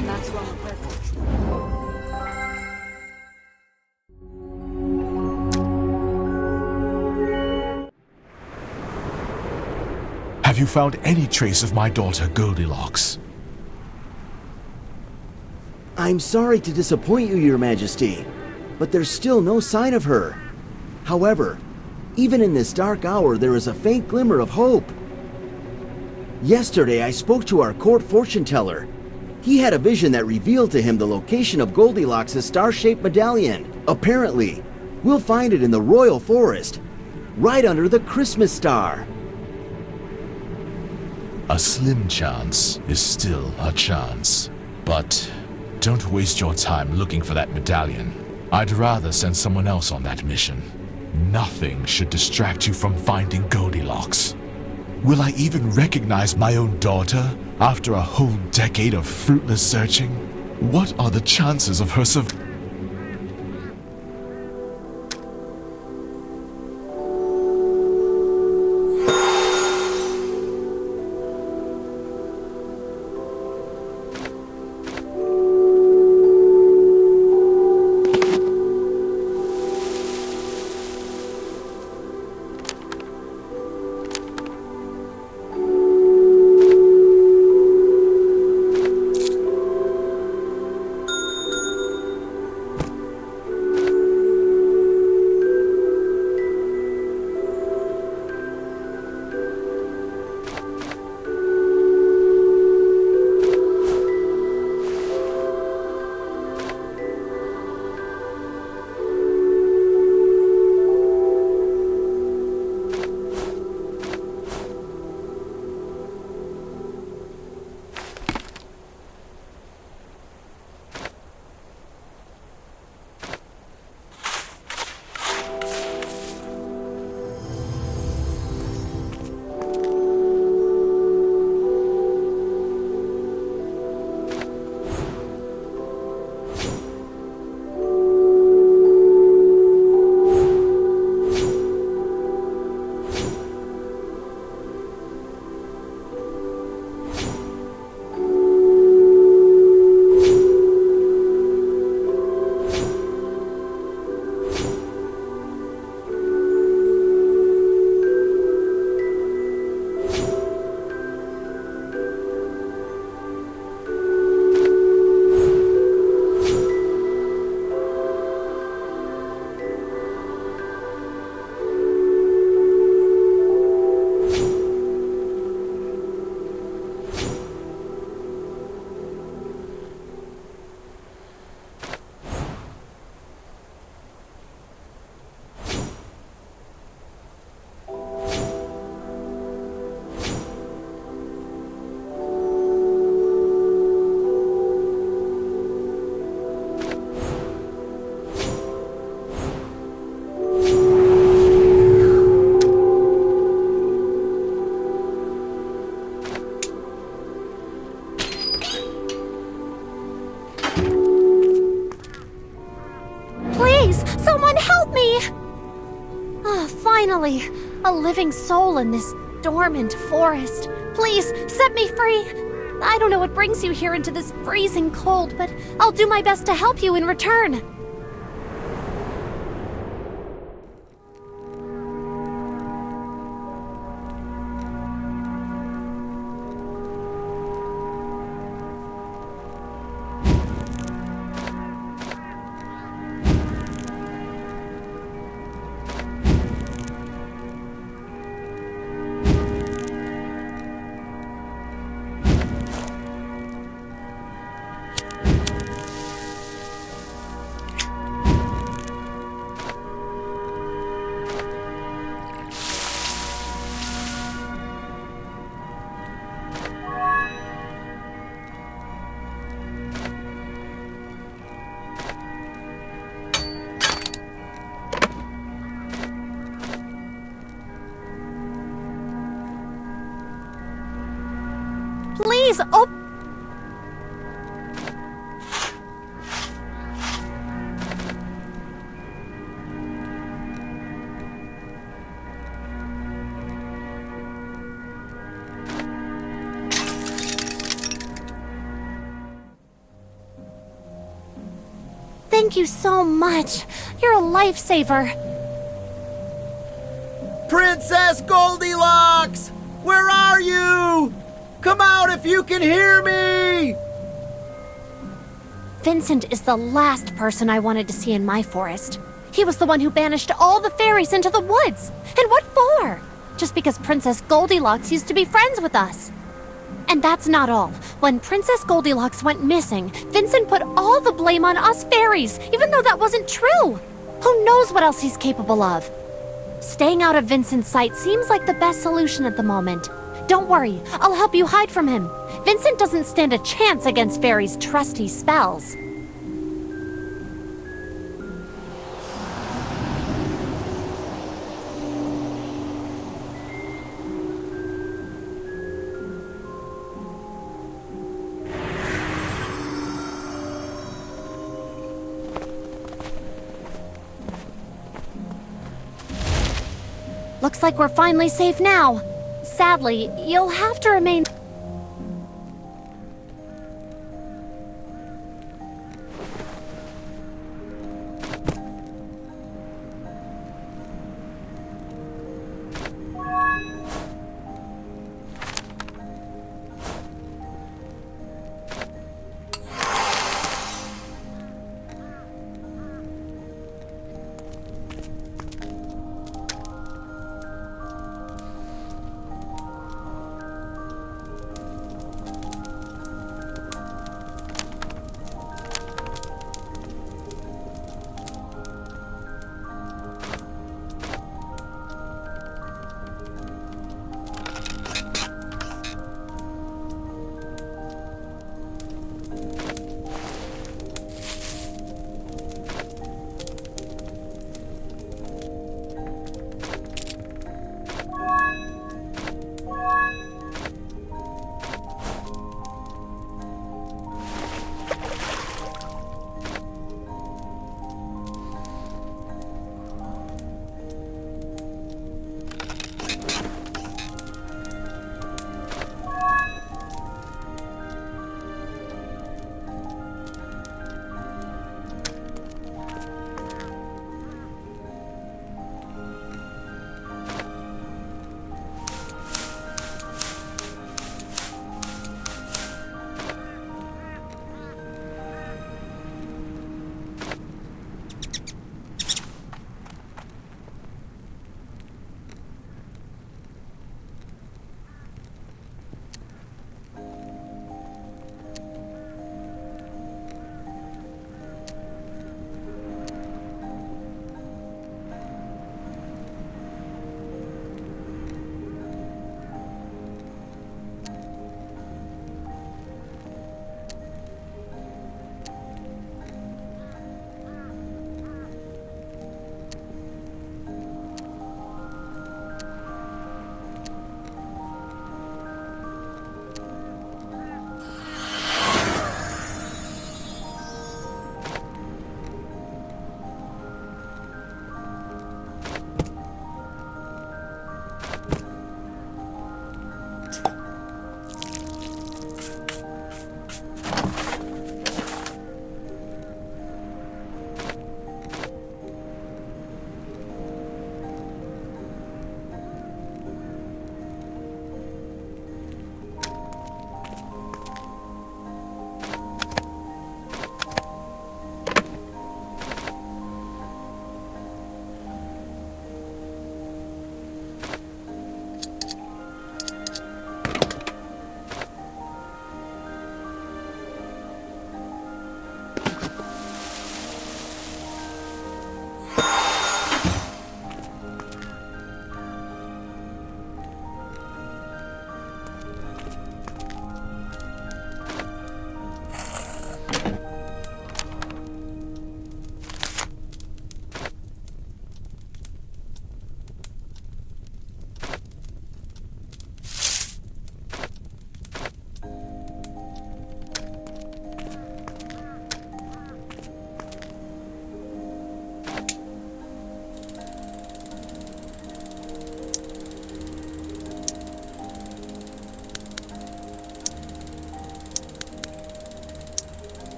to maximum purpose. Have you found any trace of my daughter Goldilocks? I'm sorry to disappoint you, Your Majesty, but there's still no sign of her. However, even in this dark hour, there is a faint glimmer of hope. Yesterday, I spoke to our court fortune teller. He had a vision that revealed to him the location of Goldilocks' star-shaped medallion. Apparently, we'll find it in the royal forest, right under the Christmas star. A slim chance is still a chance. But don't waste your time looking for that medallion. I'd rather send someone else on that mission. Nothing should distract you from finding Goldilocks. Will I even recognize my own daughter after a whole decade of fruitless searching? What are the chances of her surviving? Finally, a living soul in this dormant forest. Please, set me free. I don't know what brings you here into this freezing cold, but I'll do my best to help you in return. Please, oh! Thank you so much. You're a lifesaver. Princess Goldilocks! Where are you? Come out if you can hear me! Vincent is the last person I wanted to see in my forest. He was the one who banished all the fairies into the woods. And what for? Just because Princess Goldilocks used to be friends with us. And that's not all. When Princess Goldilocks went missing, Vincent put all the blame on us fairies, even though that wasn't true. Who knows what else he's capable of? Staying out of Vincent's sight seems like the best solution at the moment. Don't worry, I'll help you hide from him. Vincent doesn't stand a chance against fairies' trusty spells. Looks like we're finally safe now. Sadly, you'll have to remain...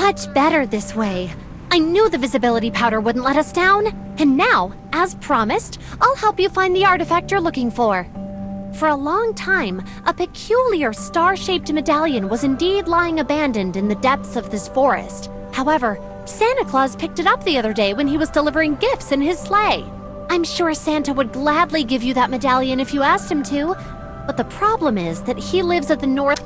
Much better this way. I knew the visibility powder wouldn't let us down. And now, as promised, I'll help you find the artifact you're looking for. For a long time, a peculiar star-shaped medallion was indeed lying abandoned in the depths of this forest. However, Santa Claus picked it up the other day when he was delivering gifts in his sleigh. I'm sure Santa would gladly give you that medallion if you asked him to, but the problem is that he lives at the north...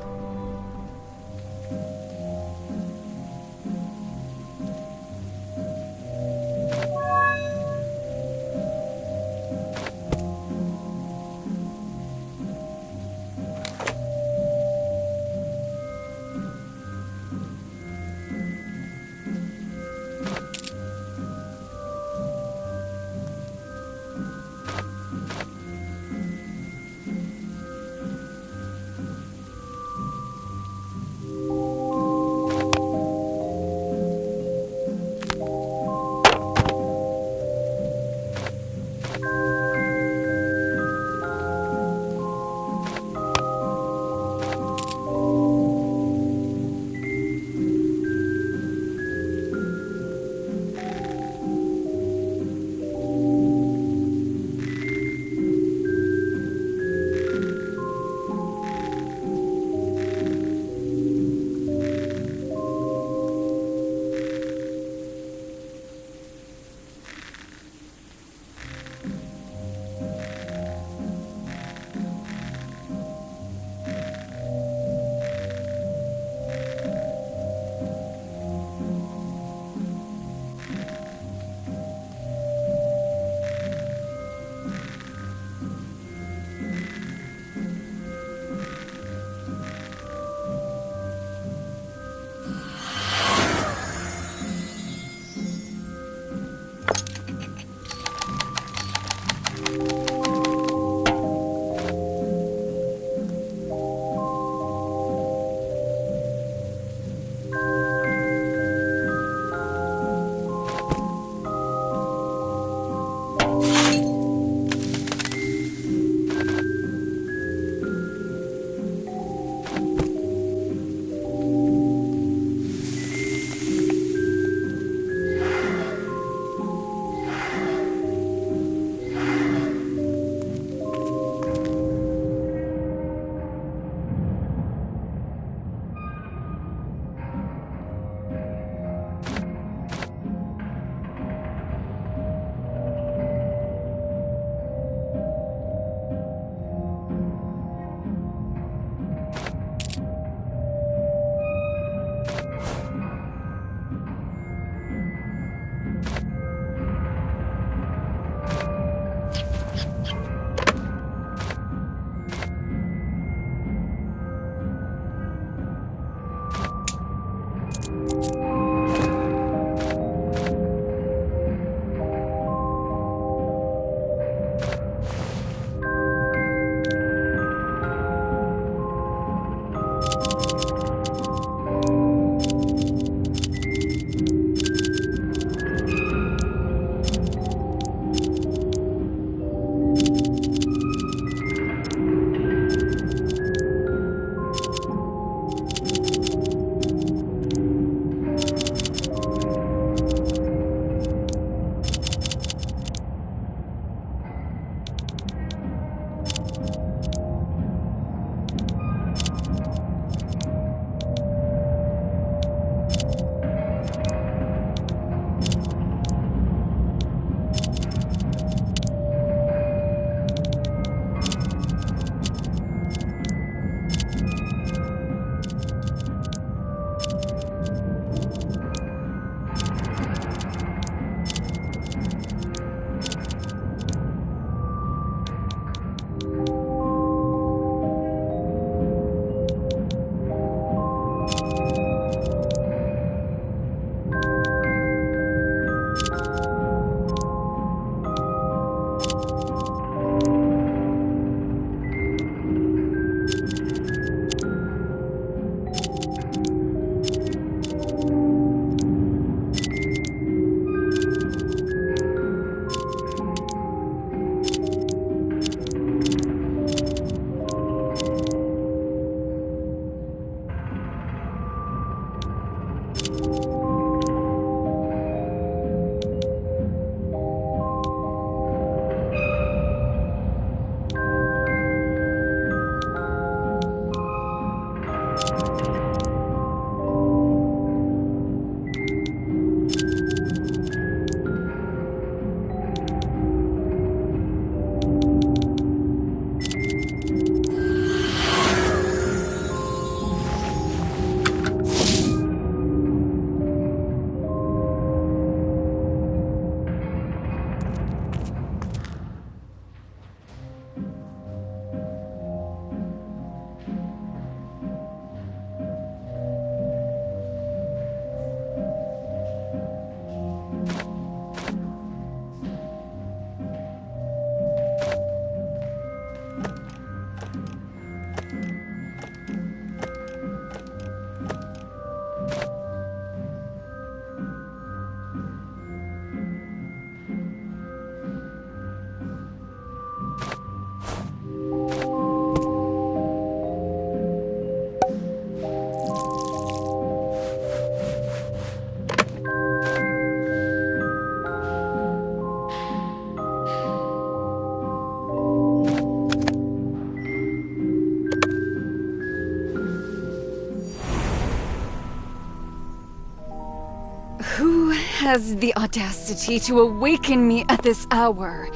Who has the audacity to awaken me at this hour?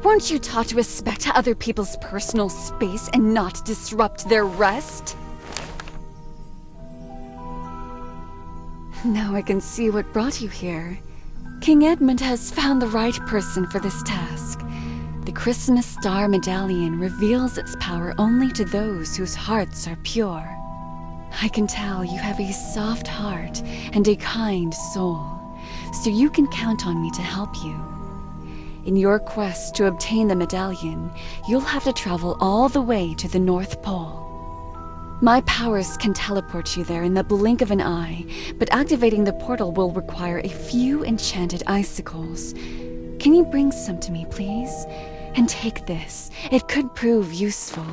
Weren't you taught to respect other people's personal space and not disrupt their rest? Now I can see what brought you here. King Edmund has found the right person for this task. The Christmas Star Medallion reveals its power only to those whose hearts are pure. I can tell you have a soft heart and a kind soul, so you can count on me to help you. In your quest to obtain the medallion, you'll have to travel all the way to the North Pole. My powers can teleport you there in the blink of an eye, but activating the portal will require a few enchanted icicles. Can you bring some to me, please? And take this. It could prove useful.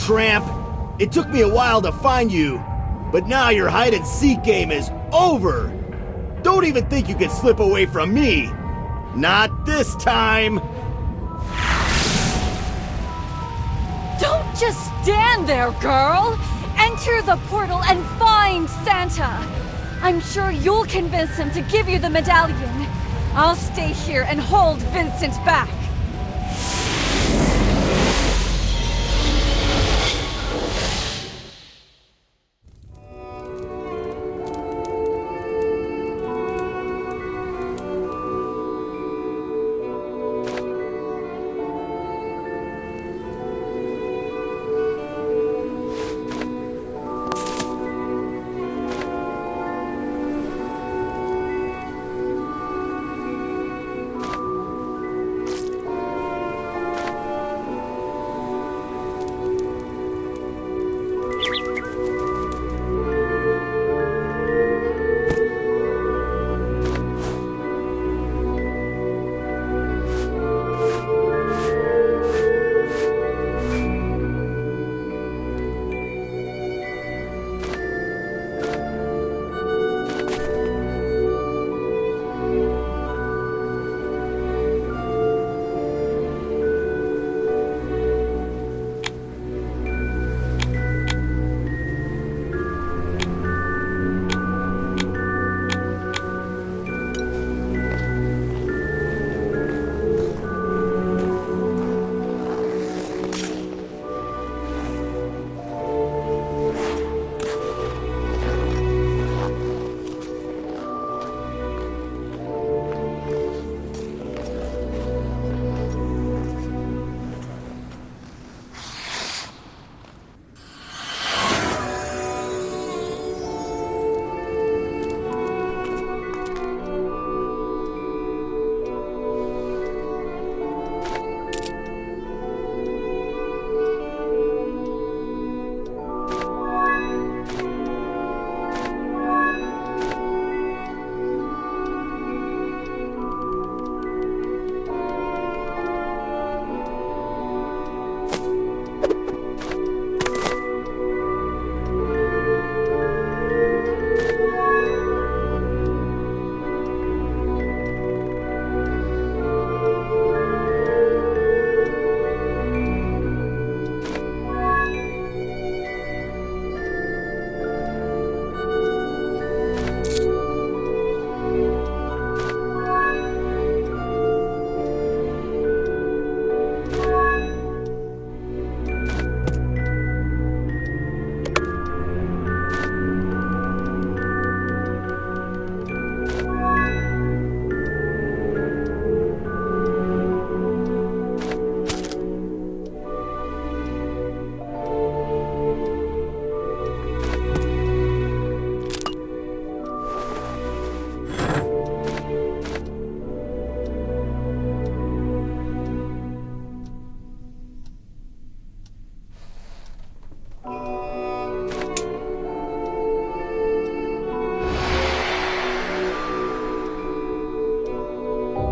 tramp! It took me a while to find you, but now your hide-and-seek game is over! Don't even think you can slip away from me! Not this time! Don't just stand there, girl! Enter the portal and find Santa! I'm sure you'll convince him to give you the medallion. I'll stay here and hold Vincent back.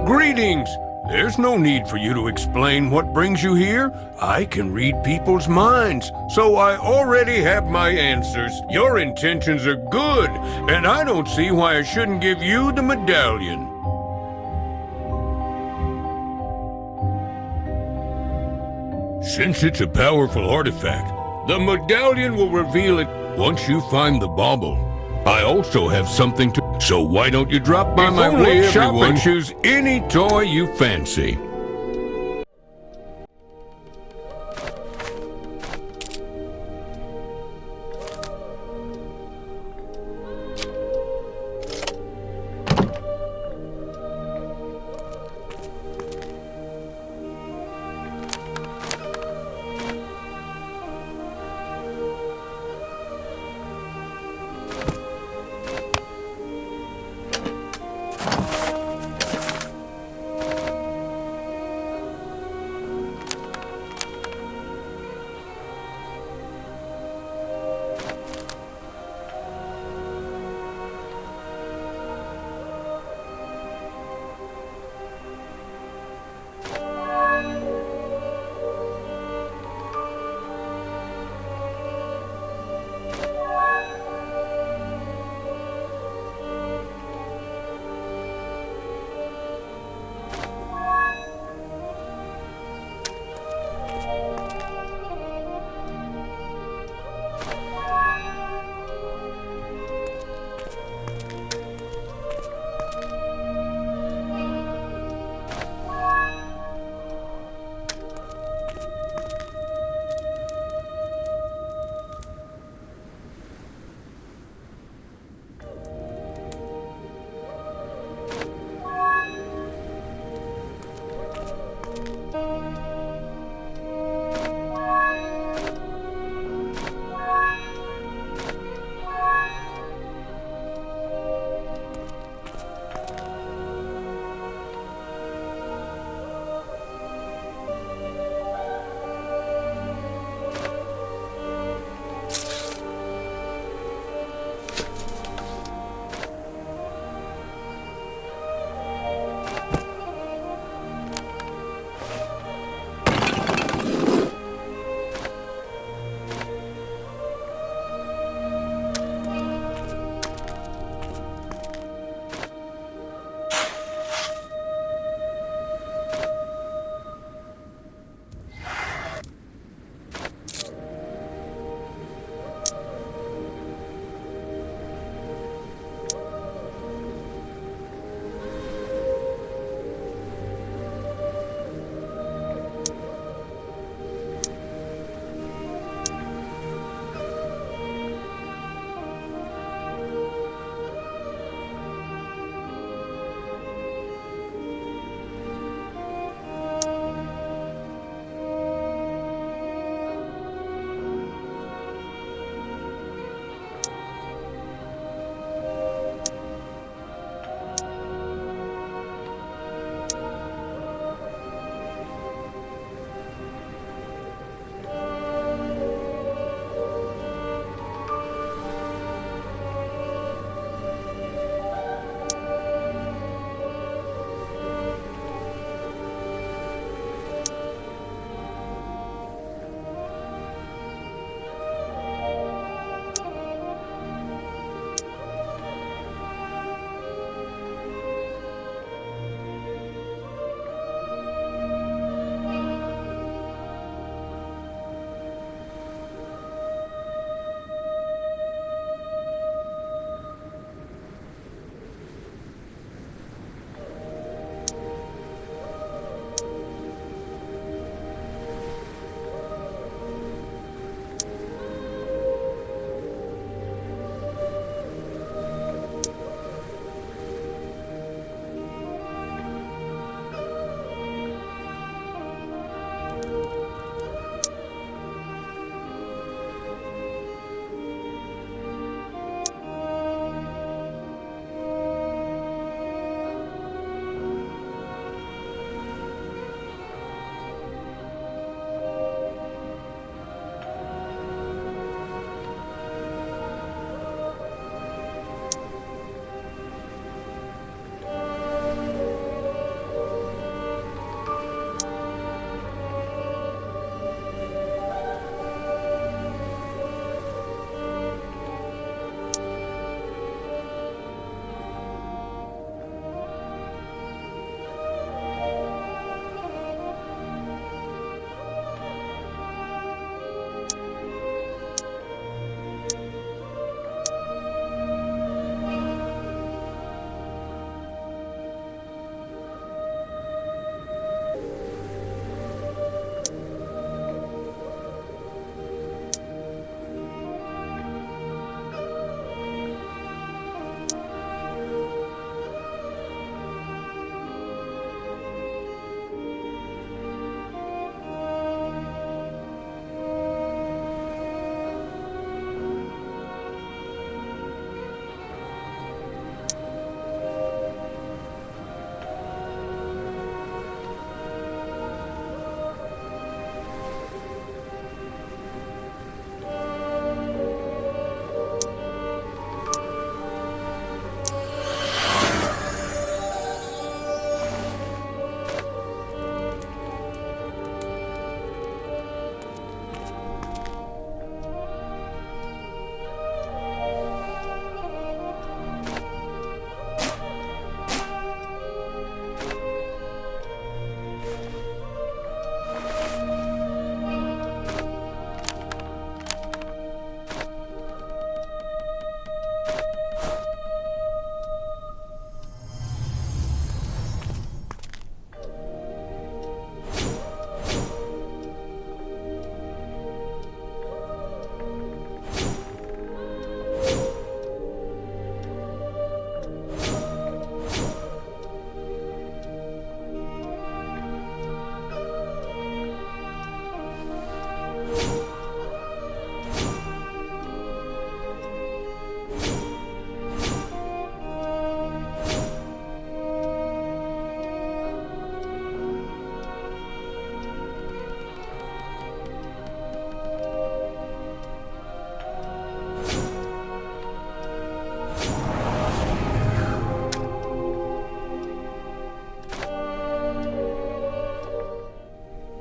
Greetings! There's no need for you to explain what brings you here. I can read people's minds, so I already have my answers. Your intentions are good, and I don't see why I shouldn't give you the medallion. Since it's a powerful artifact, the medallion will reveal it once you find the bauble. I also have something to... So why don't you drop by my workshop and choose any toy you fancy?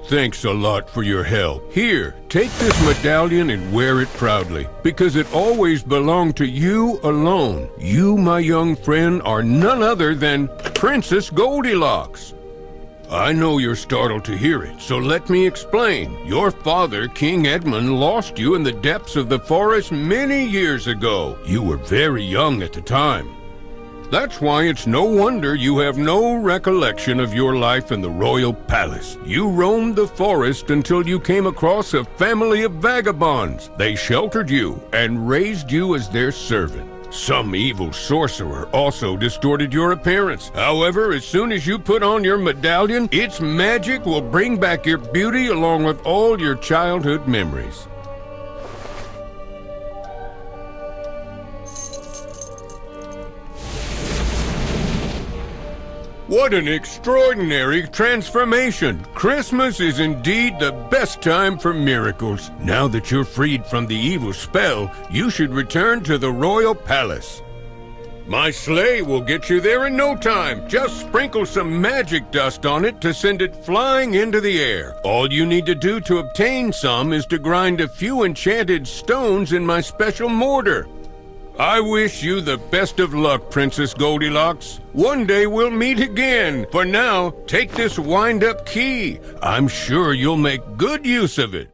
Thanks a lot for your help. Here, take this medallion and wear it proudly, because it always belonged to you alone. You, my young friend, are none other than Princess Goldilocks. I know you're startled to hear it, so let me explain. Your father, King Edmund, lost you in the depths of the forest many years ago. You were very young at the time. That's why it's no wonder you have no recollection of your life in the royal palace. You roamed the forest until you came across a family of vagabonds. They sheltered you and raised you as their servant. Some evil sorcerer also distorted your appearance. However, as soon as you put on your medallion, its magic will bring back your beauty along with all your childhood memories. What an extraordinary transformation! Christmas is indeed the best time for miracles. Now that you're freed from the evil spell, you should return to the royal palace. My sleigh will get you there in no time. Just sprinkle some magic dust on it to send it flying into the air. All you need to do to obtain some is to grind a few enchanted stones in my special mortar. I wish you the best of luck, Princess Goldilocks. One day we'll meet again. For now, take this wind-up key. I'm sure you'll make good use of it.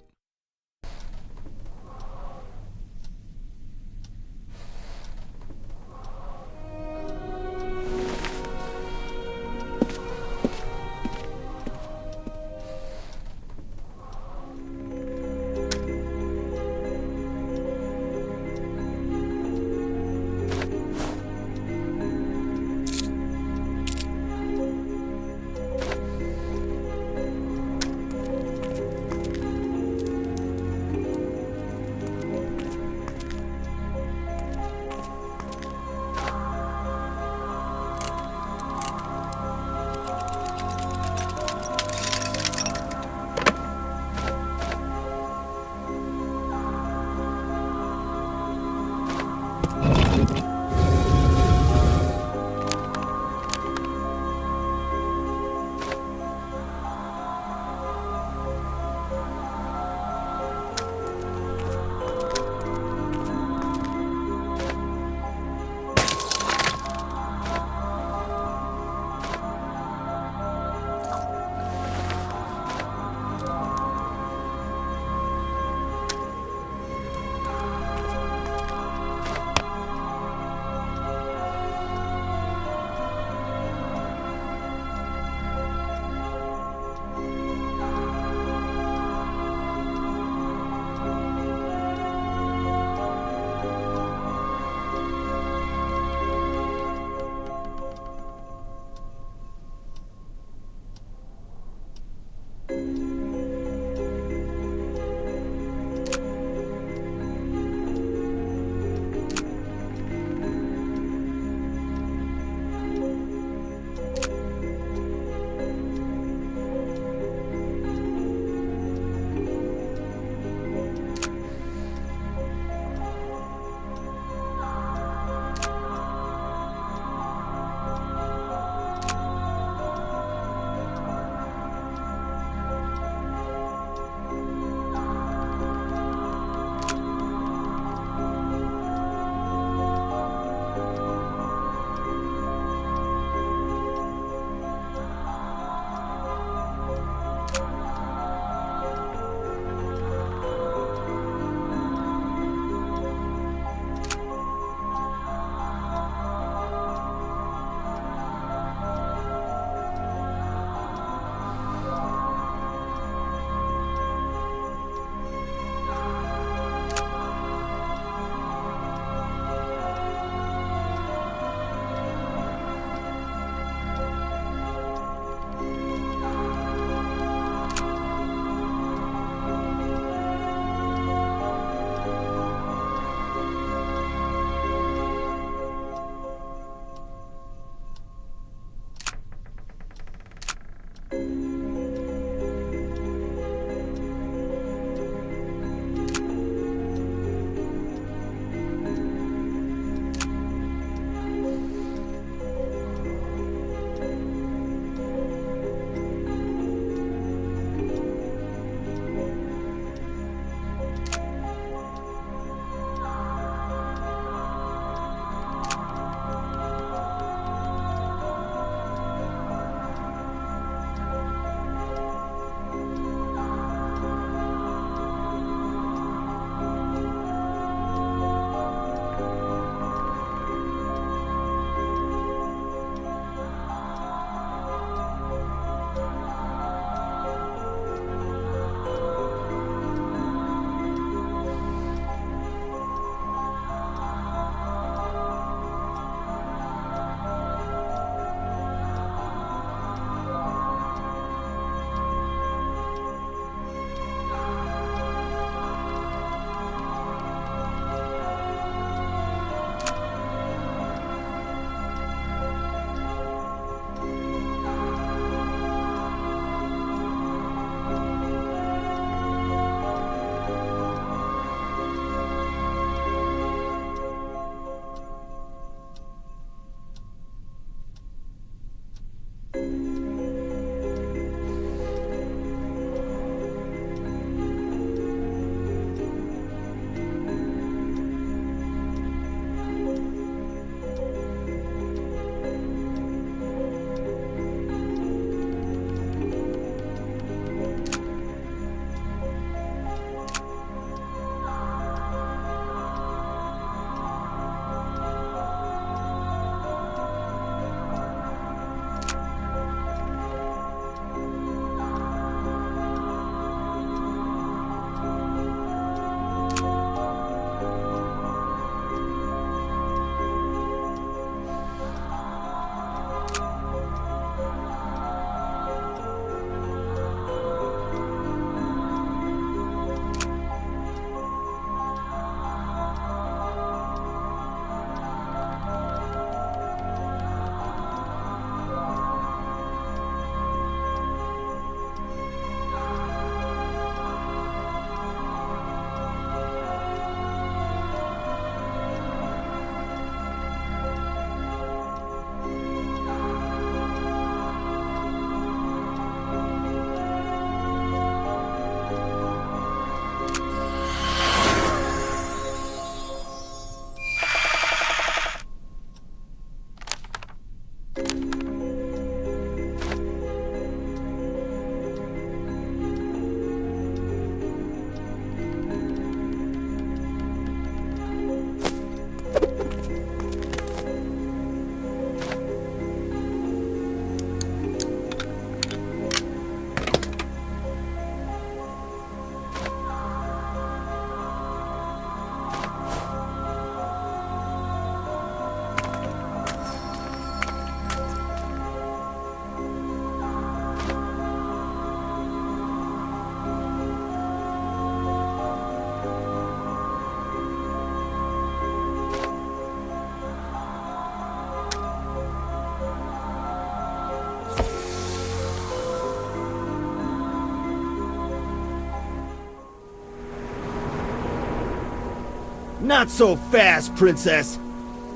Not so fast, Princess.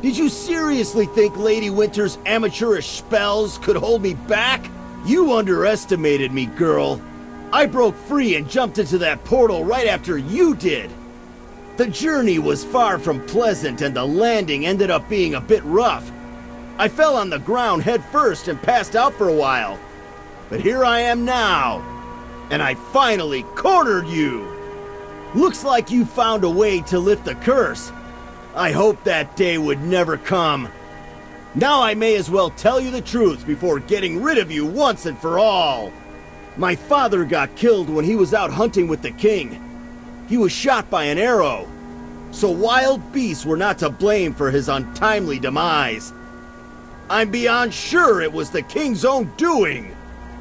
Did you seriously think Lady Winter's amateurish spells could hold me back? You underestimated me, girl. I broke free and jumped into that portal right after you did. The journey was far from pleasant and the landing ended up being a bit rough. I fell on the ground head first and passed out for a while. But here I am now, and I finally cornered you. Looks like you found a way to lift the curse. I hoped that day would never come. Now I may as well tell you the truth before getting rid of you once and for all. My father got killed when he was out hunting with the king. He was shot by an arrow. So wild beasts were not to blame for his untimely demise. I'm beyond sure it was the king's own doing.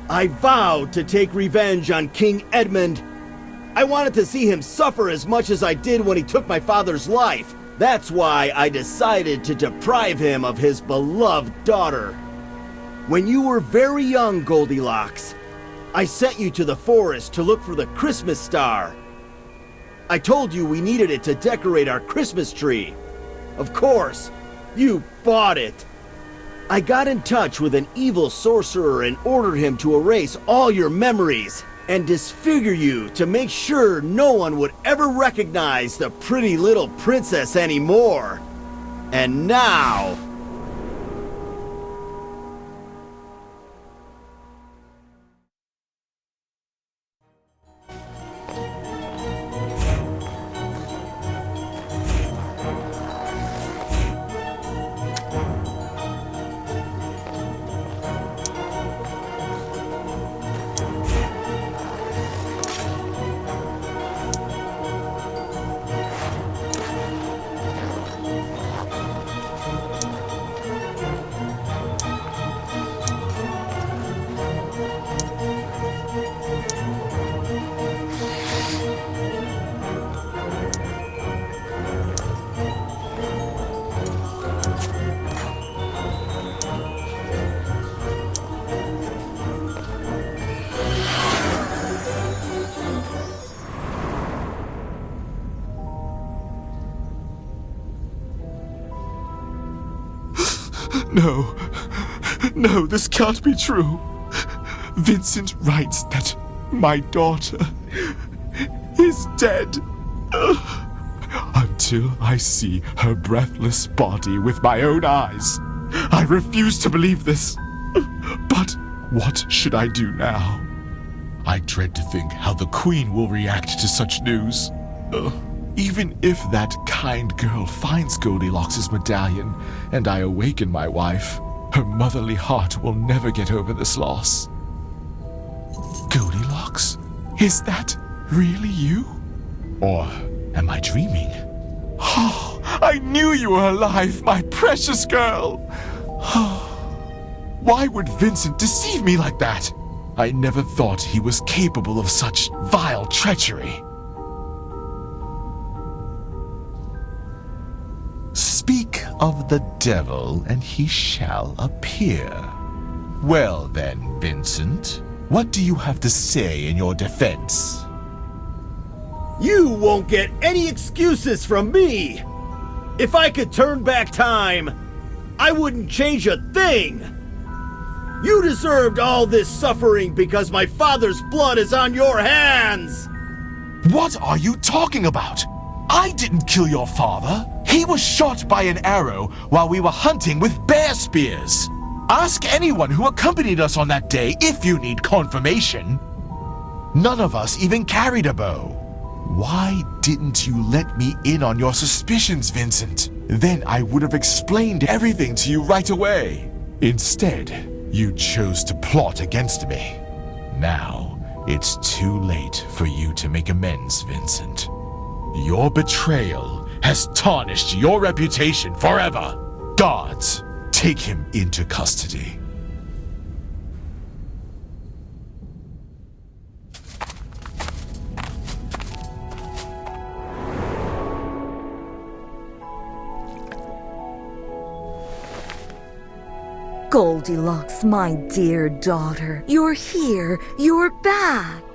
I vowed to take revenge on King Edmund. I wanted to see him suffer as much as I did when he took my father's life. That's why I decided to deprive him of his beloved daughter. When you were very young, Goldilocks, I sent you to the forest to look for the Christmas star. I told you we needed it to decorate our Christmas tree. Of course, you bought it. I got in touch with an evil sorcerer and ordered him to erase all your memories and disfigure you to make sure no one would ever recognize the pretty little princess anymore. And now... No, this can't be true. Vincent writes that my daughter is dead. Until I see her breathless body with my own eyes, I refuse to believe this. But what should I do now? I dread to think how the Queen will react to such news. Even if that kind girl finds Goldilocks' medallion and I awaken my wife, her motherly heart will never get over this loss. Goldilocks? Is that really you? Or am I dreaming? Oh, I knew you were alive, my precious girl! Why would Vincent deceive me like that? I never thought he was capable of such vile treachery. Speak of the devil, and he shall appear. Well then, Vincent, what do you have to say in your defense? You won't get any excuses from me! If I could turn back time, I wouldn't change a thing! You deserved all this suffering because my father's blood is on your hands! What are you talking about? I didn't kill your father. He was shot by an arrow while we were hunting with bear spears. Ask anyone who accompanied us on that day if you need confirmation. None of us even carried a bow. Why didn't you let me in on your suspicions, Vincent? Then I would have explained everything to you right away. Instead, you chose to plot against me. Now, it's too late for you to make amends, Vincent. Your betrayal has tarnished your reputation forever. Guards, take him into custody. Goldilocks, my dear daughter, you're here, you're back.